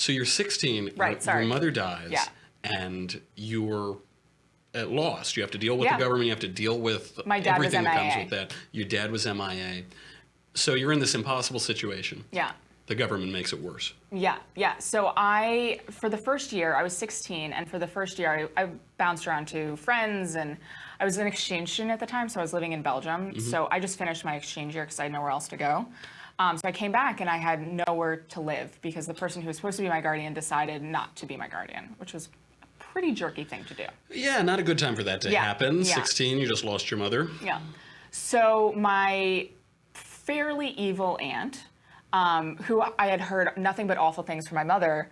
So you're 16, Right, your mother dies, Yeah. and you're at loss. You have to deal with Yeah. the government, you have to deal with My dad was everything that comes MIA. with that. Your dad was MIA. So you're in this impossible situation. Yeah. The government makes it worse. Yeah. So for the first year, I was 16, and for the first year, I bounced around to friends, and I was an exchange student at the time, so I was living in Belgium. Mm-hmm. So I just finished my exchange year because I had nowhere else to go. So I came back, and I had nowhere to live because the person who was supposed to be my guardian decided not to be my guardian, which was a pretty jerky thing to do. Yeah, not a good time for that to happen. 16, you just lost your mother. Yeah. So my fairly evil aunt, who I had heard nothing but awful things from my mother,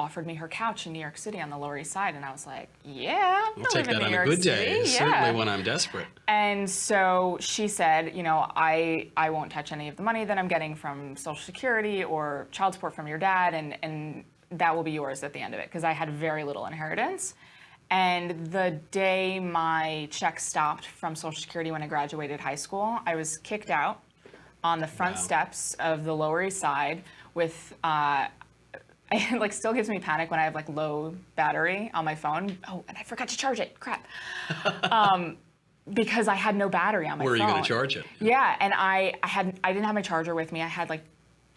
offered me her couch in New York City on the Lower East Side, and I was like, yeah, I'll take that on a good day, certainly when I'm desperate. And so she said, I won't touch any of the money that I'm getting from Social Security or child support from your dad, and that will be yours at the end of it, because I had very little inheritance. And the day my check stopped from Social Security when I graduated high school, I was kicked out on the front steps of the Lower East Side with, it still gives me panic when I have low battery on my phone. Oh, and I forgot to charge it, crap. Because I had no battery on my phone. Where are you going to charge it? Yeah, and I didn't have my charger with me. I had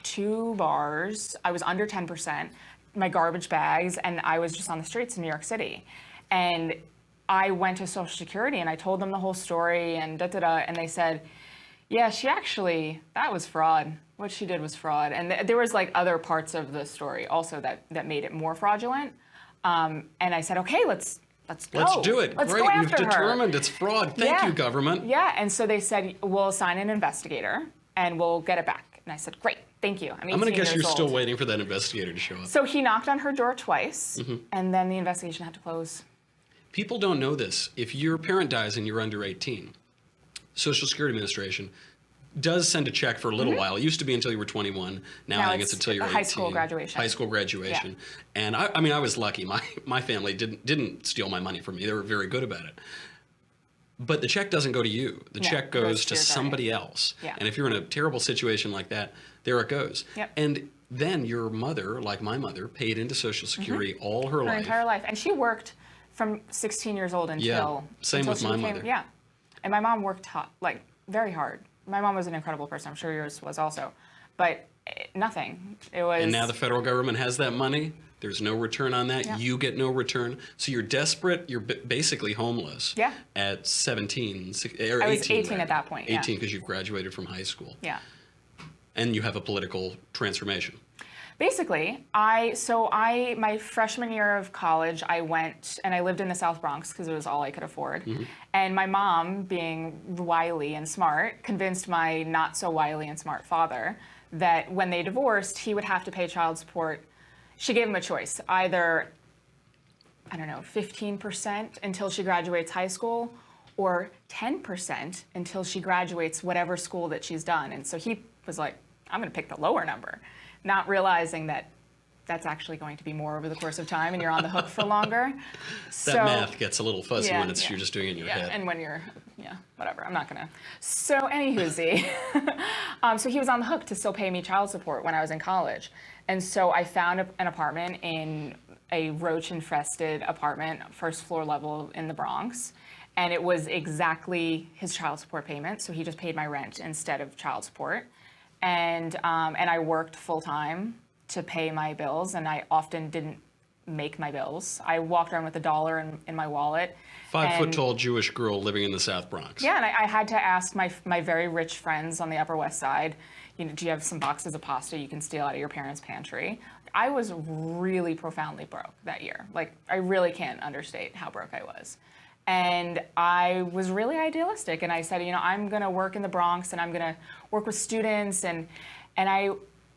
2 bars. I was under 10%, my garbage bags, and I was just on the streets in New York City. And I went to Social Security and I told them the whole story and and they said, yeah, that was fraud. What she did was fraud. And there was other parts of the story also that made it more fraudulent. And I said, okay, let's go. Let's do it. Let's Great, go you've after determined her. it's fraud. Thank you, government. Yeah, and so they said, we'll assign an investigator and we'll get it back. And I said, great, thank you. I'm going to guess you're old. still waiting for that investigator to show up. So he knocked on her door twice, and then the investigation had to close. People don't know this. If your parent dies and you're under 18, Social Security Administration does send a check for a little while. It used to be until you were 21. Now I think it's until you're 18. High school graduation. High school graduation. Yeah. And I was lucky. My family didn't steal my money from me. They were very good about it. But the check doesn't go to you. The check goes to somebody else. Yeah. And if you're in a terrible situation like that, there it goes. Yep. And then your mother, like my mother, paid into Social Security all her life. Her entire life. And she worked from 16 years old until same with my mother. Yeah. And my mom worked very hard. My mom was an incredible person. I'm sure yours was also. But nothing. It was. And now the federal government has that money. There's no return on that. Yeah. You get no return. So you're desperate. You're basically homeless. Yeah. At 17 or 18. I was 18 at that point. 18 because you've graduated from high school. Yeah. And you have a political transformation. Basically, my freshman year of college, I went and I lived in the South Bronx because it was all I could afford. And my mom, being wily and smart, convinced my not so wily and smart father that when they divorced, he would have to pay child support. She gave him a choice, either, 15% until she graduates high school or 10% until she graduates whatever school that she's done. And so he was like, I'm going to pick the lower number, not realizing that that's actually going to be more over the course of time and you're on the hook for longer. That math gets a little fuzzy when you're just doing it in your head. And when you're, whatever, I'm not going to. So anywho, so he was on the hook to still pay me child support when I was in college. And so I found an apartment in a roach-infested apartment, first floor level in the Bronx. And it was exactly his child support payment. So he just paid my rent instead of child support. And I worked full-time to pay my bills, and I often didn't make my bills. I walked around with $1 in my wallet. 5-foot-tall Jewish girl living in the South Bronx. Yeah, and I had to ask my very rich friends on the Upper West Side, do you have some boxes of pasta you can steal out of your parents' pantry? I was really profoundly broke that year. I really can't understate how broke I was. And I was really idealistic, and I said, I'm going to work in the Bronx, and I'm going to work with students, and I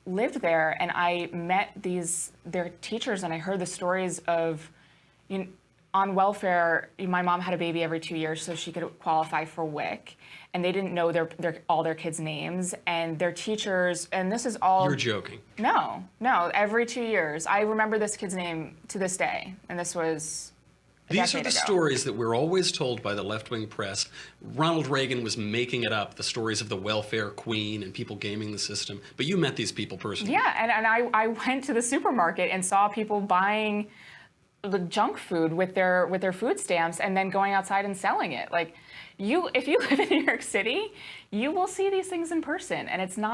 lived there, and I met their teachers, and I heard the stories of, on welfare. My mom had a baby every 2 years so she could qualify for WIC, and they didn't know all their kids' names, and their teachers, and this is all. You're joking. No, every 2 years. I remember this kid's name to this day, and this was These are decade the ago. stories that we're always told by the left-wing press. Ronald Reagan was making it up, the stories of the welfare queen and people gaming the system. But you met these people personally. Yeah, and I went to the supermarket and saw people buying the junk food with their food stamps and then going outside and selling it. Like, if you live in New York City, you will see these things in person, and it's not